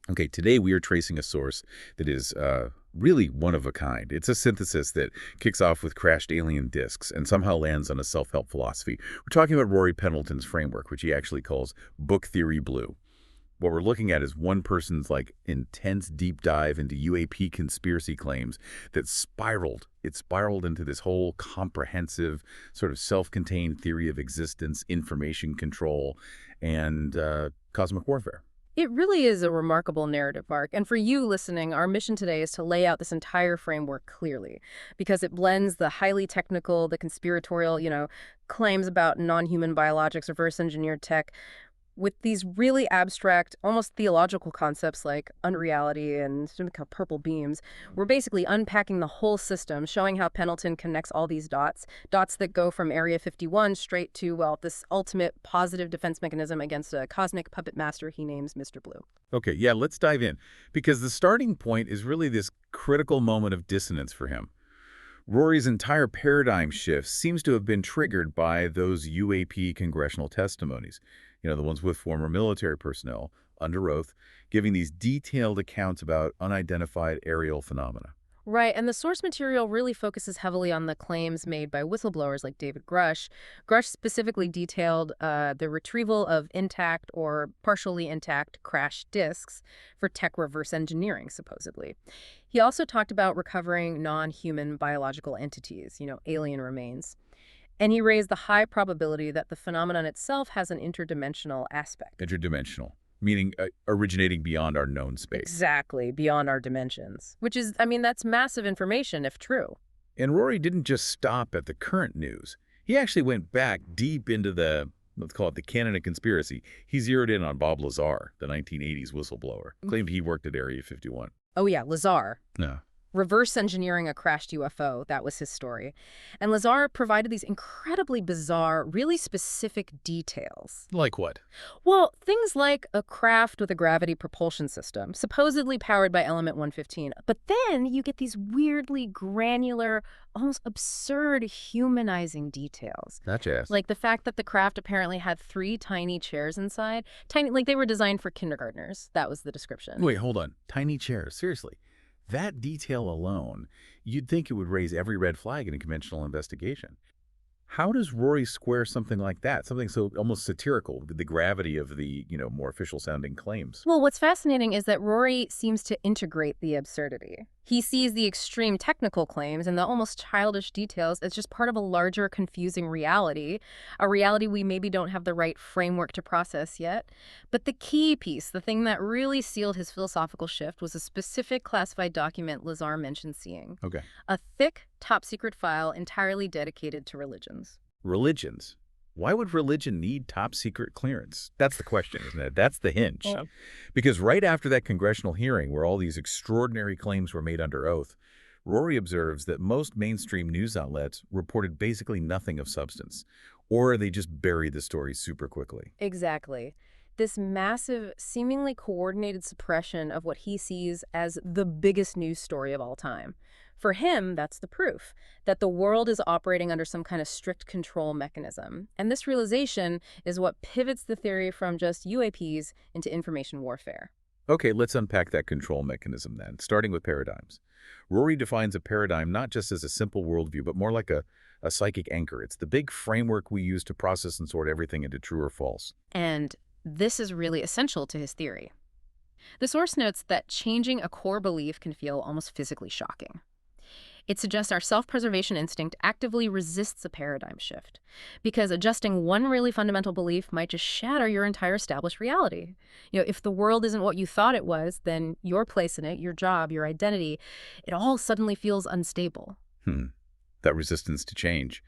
Okay, today we are tracing a source that is really one of a kind. It's a synthesis that kicks off with crashed alien discs and somehow lands on a self-help philosophy. We're talking about Rory Pendleton's framework, which he actually calls Book Theory Blue. What we're looking at is one person's intense deep dive into UAP conspiracy claims that spiraled. It spiraled into this whole comprehensive sort of self-contained theory of existence, information control, and cosmic warfare. It really is a remarkable narrative arc, and for you listening, our mission today is to lay out this entire framework clearly, because it blends the highly technical, the conspiratorial, claims about non-human biologics, reverse engineered tech, with these really abstract, almost theological concepts like unreality and something called purple beams. We're basically unpacking the whole system, showing how Pendleton connects all these dots that go from Area 51 straight to, well, this ultimate positive defense mechanism against a cosmic puppet master he names Mr. Blue. Okay, yeah, let's dive in, because the starting point is really this critical moment of dissonance for him. Rory's entire paradigm shift seems to have been triggered by those UAP congressional testimonies. The ones with former military personnel, under oath, giving these detailed accounts about unidentified aerial phenomena. Right, and the source material really focuses heavily on the claims made by whistleblowers like David Grush. Grush specifically detailed the retrieval of intact or partially intact crash disks for tech reverse engineering, supposedly. He also talked about recovering non-human biological entities, alien remains. And he raised the high probability that the phenomenon itself has an interdimensional aspect. Interdimensional, meaning originating beyond our known space. Exactly, beyond our dimensions. Which is, that's massive information if true. And Rory didn't just stop at the current news. He actually went back deep into let's call it the canon of conspiracy. He zeroed in on Bob Lazar, the 1980s whistleblower. Claimed he worked at Area 51. Oh yeah, Lazar. Yeah. Reverse engineering a crashed UFO, that was his story. And Lazar provided these incredibly bizarre, really specific details. Like what? Well, things like a craft with a gravity propulsion system, supposedly powered by element 115. But then you get these weirdly granular, almost absurd humanizing details. Not jazz. Like the fact that the craft apparently had 3 tiny chairs inside. Tiny, like they were designed for kindergartners. That was the description. Wait, hold on. Tiny chairs. Seriously. That detail alone, you'd think it would raise every red flag in a conventional investigation. How does Rory square something like that, something so almost satirical, with the gravity of the, more official-sounding claims? Well, what's fascinating is that Rory seems to integrate the absurdity. He sees the extreme technical claims and the almost childish details as just part of a larger, confusing reality, a reality we maybe don't have the right framework to process yet. But the key piece, the thing that really sealed his philosophical shift, was a specific classified document Lazar mentioned seeing. Okay. A thick, top-secret file entirely dedicated to religions. Religions. Why would religion need top-secret clearance? That's the question, isn't it? That's the hinge. Yeah. Because right after that congressional hearing where all these extraordinary claims were made under oath, Rory observes that most mainstream news outlets reported basically nothing of substance, or they just buried the story super quickly. Exactly. This massive, seemingly coordinated suppression of what he sees as the biggest news story of all time. For him, that's the proof that the world is operating under some kind of strict control mechanism. And this realization is what pivots the theory from just UAPs into information warfare. Okay, let's unpack that control mechanism then, starting with paradigms. Rory defines a paradigm not just as a simple worldview, but more like a psychic anchor. It's the big framework we use to process and sort everything into true or false. And this is really essential to his theory. The source notes that changing a core belief can feel almost physically shocking. It suggests our self-preservation instinct actively resists a paradigm shift, because adjusting one really fundamental belief might just shatter your entire established reality. If the world isn't what you thought it was, then your place in it, your job, your identity, it all suddenly feels unstable. That resistance to change.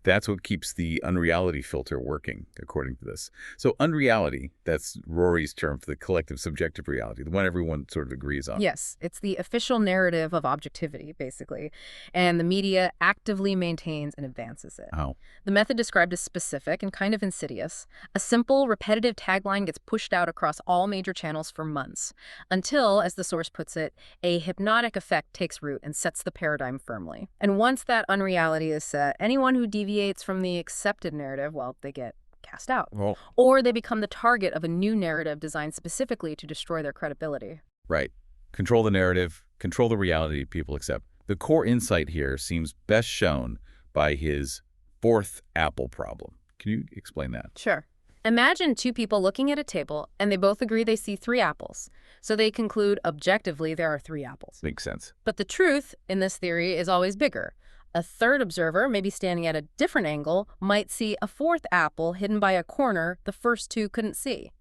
That's what keeps the unreality filter working, according to this. So unreality, that's Rory's term for the collective subjective reality, the one everyone sort of agrees on. Yes, it's the official narrative of objectivity, basically, and the media actively maintains and advances it. How? The method described is specific and kind of insidious. A simple, repetitive tagline gets pushed out across all major channels for months, until, as the source puts it, a hypnotic effect takes root and sets the paradigm firmly. And once that unreality is set, anyone who deviates from the accepted narrative, well, they get cast out. Well, Or they become the target of a new narrative designed specifically to destroy their credibility. right. Control the narrative, control the reality people accept. The core insight here seems best shown by his fourth apple problem. Can you explain that? Sure. Imagine two people looking at a table, and they both agree they see 3 apples. So they conclude objectively there are 3 apples. Makes sense. But the truth in this theory is always bigger. A third observer, maybe standing at a different angle, might see a 4th apple hidden by a corner the first 2 couldn't see.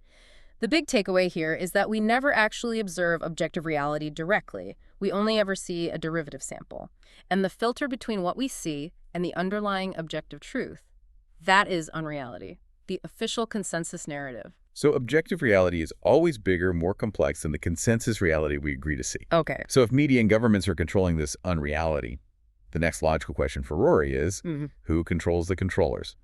The big takeaway here is that we never actually observe objective reality directly. We only ever see a derivative sample. And the filter between what we see and the underlying objective truth, that is unreality, the official consensus narrative. So objective reality is always bigger, more complex than the consensus reality we agree to see. Okay. So if media and governments are controlling this unreality, the next logical question for Rory is, who controls the controllers?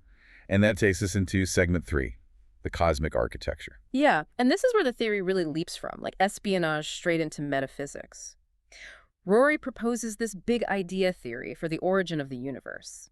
And that takes us into segment 3, the cosmic architecture. Yeah, and this is where the theory really leaps from, like espionage straight into metaphysics. Rory proposes this big idea theory for the origin of the universe.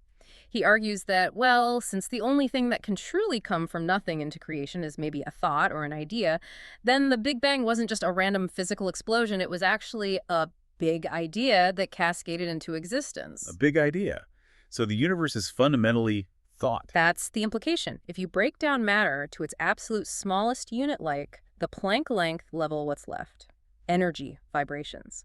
He argues that, well, since the only thing that can truly come from nothing into creation is maybe a thought or an idea, then the Big Bang wasn't just a random physical explosion, it was actually a big idea that cascaded into existence. A big idea. So the universe is fundamentally thought. That's the implication. If you break down matter to its absolute smallest unit, like the Planck length level, what's left? Energy, vibrations.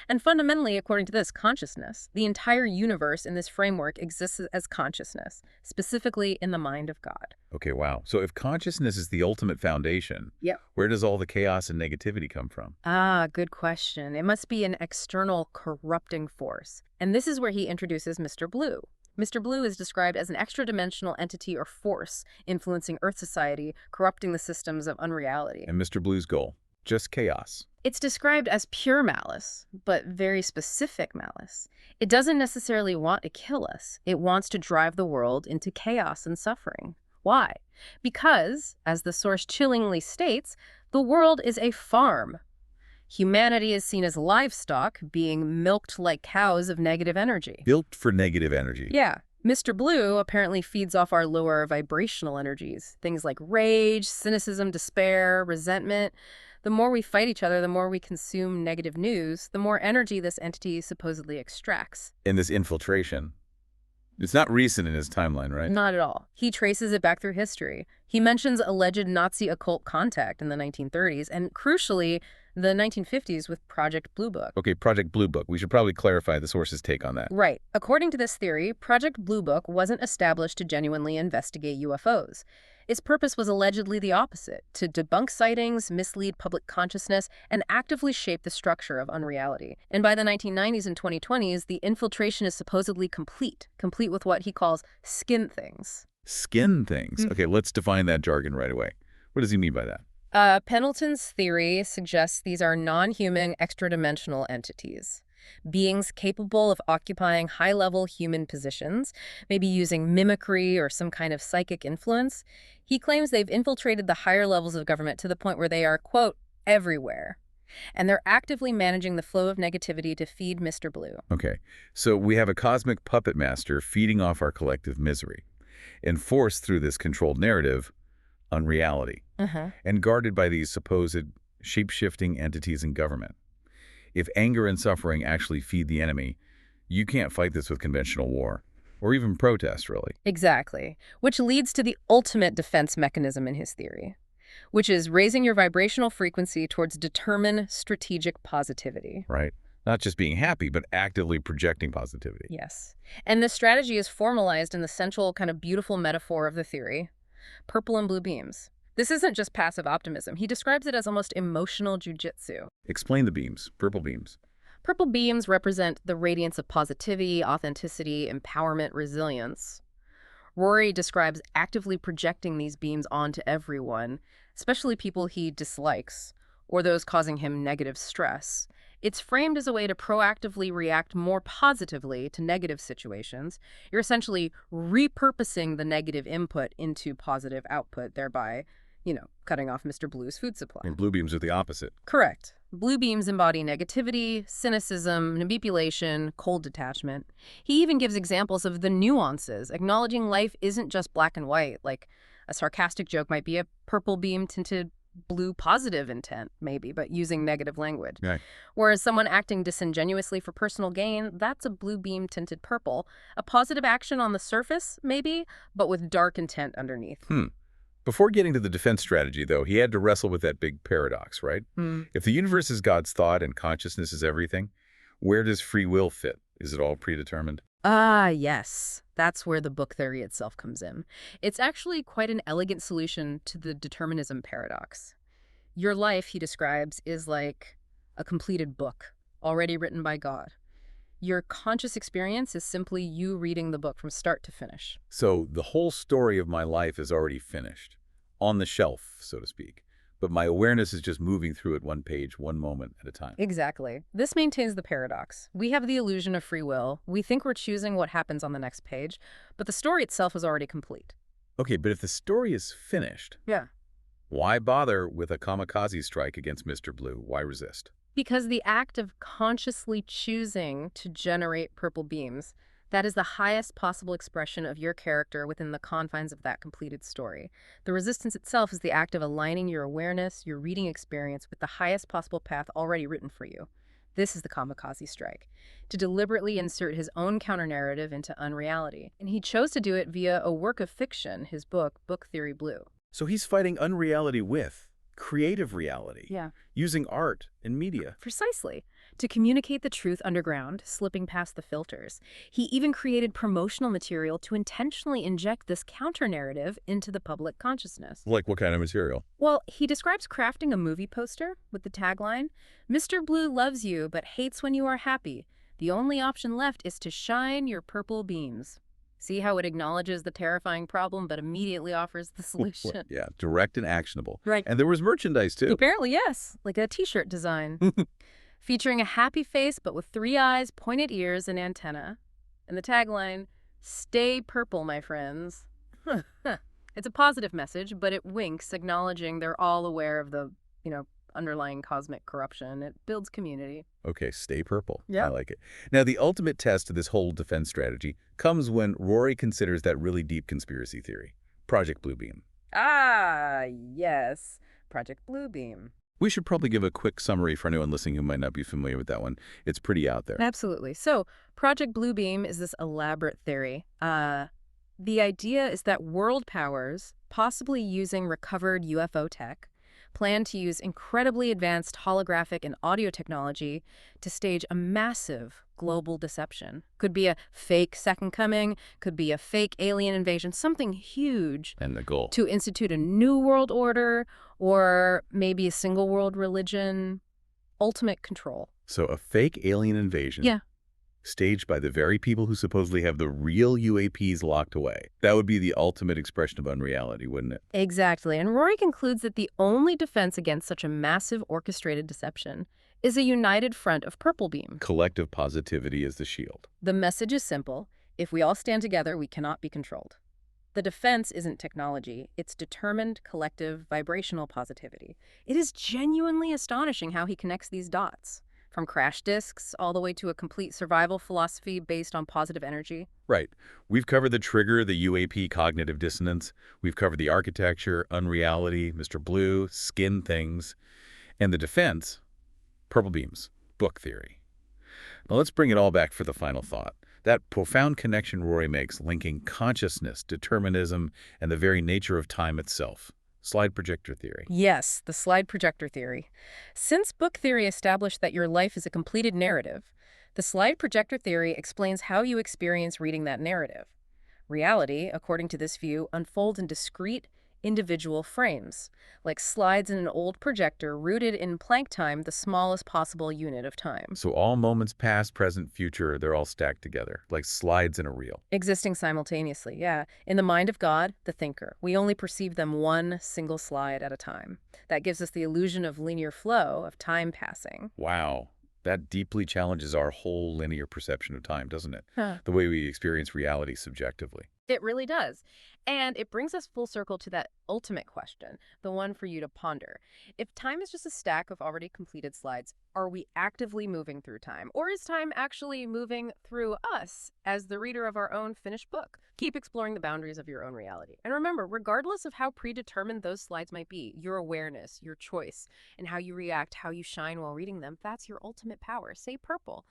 And fundamentally, according to this, consciousness. The entire universe in this framework exists as consciousness, specifically in the mind of God. Okay, wow. So if consciousness is the ultimate foundation, where does all the chaos and negativity come from? Ah, good question. It must be an external corrupting force. And this is where he introduces Mr. Blue. Mr. Blue is described as an extra-dimensional entity or force influencing Earth society, corrupting the systems of unreality. And Mr. Blue's goal? Just chaos. It's described as pure malice, but very specific malice. It doesn't necessarily want to kill us. It wants to drive the world into chaos and suffering. Why? Because, as the source chillingly states, the world is a farm. Humanity is seen as livestock, being milked like cows of negative energy. Built for negative energy. Yeah. Mr. Blue apparently feeds off our lower vibrational energies, things like rage, cynicism, despair, resentment. The more we fight each other, the more we consume negative news, the more energy this entity supposedly extracts. And this infiltration, it's not recent in his timeline, right? Not at all. He traces it back through history. He mentions alleged Nazi occult contact in the 1930s, and crucially, the 1950s with Project Blue Book. Okay, Project Blue Book. We should probably clarify the source's take on that. Right. According to this theory, Project Blue Book wasn't established to genuinely investigate UFOs. Its purpose was allegedly the opposite, to debunk sightings, mislead public consciousness, and actively shape the structure of unreality. And by the 1990s and 2020s, the infiltration is supposedly complete with what he calls skin things. Skin things? Okay, let's define that jargon right away. What does he mean by that? Pendleton's theory suggests these are non-human, extra-dimensional entities. Beings capable of occupying high-level human positions, maybe using mimicry or some kind of psychic influence. He claims they've infiltrated the higher levels of government to the point where they are, quote, everywhere. And they're actively managing the flow of negativity to feed Mr. Blue. Okay, so we have a cosmic puppet master feeding off our collective misery, enforced through this controlled narrative, unreality, and guarded by these supposed shape-shifting entities in government. If anger and suffering actually feed the enemy, you can't fight this with conventional war, or even protest, really. Exactly, which leads to the ultimate defense mechanism in his theory, which is raising your vibrational frequency towards determined strategic positivity. Right. Not just being happy, but actively projecting positivity. Yes. And this strategy is formalized in the central kind of beautiful metaphor of the theory, purple and blue beams. This isn't just passive optimism. He describes it as almost emotional jujitsu. Explain the beams, purple beams. Purple beams represent the radiance of positivity, authenticity, empowerment, resilience. Rory describes actively projecting these beams onto everyone, especially people he dislikes, or those causing him negative stress. It's framed as a way to proactively react more positively to negative situations. You're essentially repurposing the negative input into positive output, thereby, cutting off Mr. Blue's food supply. And blue beams are the opposite. Correct. Blue beams embody negativity, cynicism, manipulation, cold detachment. He even gives examples of the nuances, acknowledging life isn't just black and white, like A sarcastic joke might be a purple beam tinted blue positive intent, maybe, but using negative language. Right. Whereas someone acting disingenuously for personal gain, that's a blue beam tinted purple. A positive action on the surface, maybe, but with dark intent underneath. Before getting to the defense strategy, though, he had to wrestle with that big paradox, right? Hmm. If the universe is God's thought and consciousness is everything, where does free will fit? Is it all predetermined? Ah, yes. That's where the book theory itself comes in. It's actually quite an elegant solution to the determinism paradox. Your life, he describes, is like a completed book, already written by God. Your conscious experience is simply you reading the book from start to finish. So the whole story of my life is already finished, on the shelf, so to speak. But my awareness is just moving through it one page, one moment at a time. Exactly. This maintains the paradox. We have the illusion of free will. We think we're choosing what happens on the next page, but the story itself is already complete. Okay, but if the story is finished, Yeah. why bother with a kamikaze strike against Mr. Blue? Why resist? Because the act of consciously choosing to generate purple beams, that is the highest possible expression of your character within the confines of that completed story. The resistance itself is the act of aligning your awareness, your reading experience with the highest possible path already written for you. This is the kamikaze strike, to deliberately insert his own counter-narrative into unreality. And he chose to do it via a work of fiction, his book, Book Theory Blue. So he's fighting unreality with creative reality, Yeah. using art and media. Precisely. To communicate the truth underground, slipping past the filters. He even created promotional material to intentionally inject this counter-narrative into the public consciousness. Like what kind of material? Well, he describes crafting a movie poster with the tagline, "Mr. Blue loves you but hates when you are happy. The only option left is to shine your purple beams." See how it acknowledges the terrifying problem but immediately offers the solution? Yeah, direct and actionable. Right. And there was merchandise, too. Apparently, yes. Like a t-shirt design. Featuring a happy face but with 3 eyes, pointed ears, and antenna. And the tagline, "Stay purple, my friends." It's a positive message, but it winks, acknowledging they're all aware of the, underlying cosmic corruption. It builds community. Okay, stay purple. Yeah. I like it. Now, the ultimate test of this whole defense strategy comes when Rory considers that really deep conspiracy theory, Project Bluebeam. Ah, yes. Project Bluebeam. We should probably give a quick summary for anyone listening who might not be familiar with that one. It's pretty out there. Absolutely. So, Project Bluebeam is this elaborate theory. The idea is that world powers, possibly using recovered UFO tech, plan to use incredibly advanced holographic and audio technology to stage a massive global deception. Could be a fake second coming, could be a fake alien invasion, something huge. And the goal. To institute a new world order, or maybe a single world religion. Ultimate control. So a fake alien invasion. Yeah. Staged by the very people who supposedly have the real UAPs locked away. That would be the ultimate expression of unreality, wouldn't it? Exactly. And Rory concludes that the only defense against such a massive orchestrated deception is a united front of purple beam. Collective positivity is the shield. The message is simple. If we all stand together, we cannot be controlled. The defense isn't technology. It's determined, collective, vibrational positivity. It is genuinely astonishing how he connects these dots. From crash disks all the way to a complete survival philosophy based on positive energy. Right. We've covered the trigger, the UAP cognitive dissonance. We've covered the architecture, unreality, Mr. Blue, skin things. And the defense, purple beams, book theory. Now let's bring it all back for the final thought. That profound connection Rory makes linking consciousness, determinism, and the very nature of time itself. Slide projector theory. Yes, the slide projector theory. Since book theory established that your life is a completed narrative, the slide projector theory explains how you experience reading that narrative. Reality, according to this view, unfolds in discrete, individual frames, like slides in an old projector rooted in Planck time, the smallest possible unit of time. So all moments past, present, future, they're all stacked together, like slides in a reel. Existing simultaneously, yeah. In the mind of God, the thinker, we only perceive them one single slide at a time. That gives us the illusion of linear flow, of time passing. Wow. That deeply challenges our whole linear perception of time, doesn't it? Huh. The way we experience reality subjectively. It really does. And it brings us full circle to that ultimate question, the one for you to ponder. If time is just a stack of already completed slides, are we actively moving through time? Or is time actually moving through us as the reader of our own finished book? Keep exploring the boundaries of your own reality. And remember, regardless of how predetermined those slides might be, your awareness, your choice, and how you react, how you shine while reading them, that's your ultimate power. Say purple.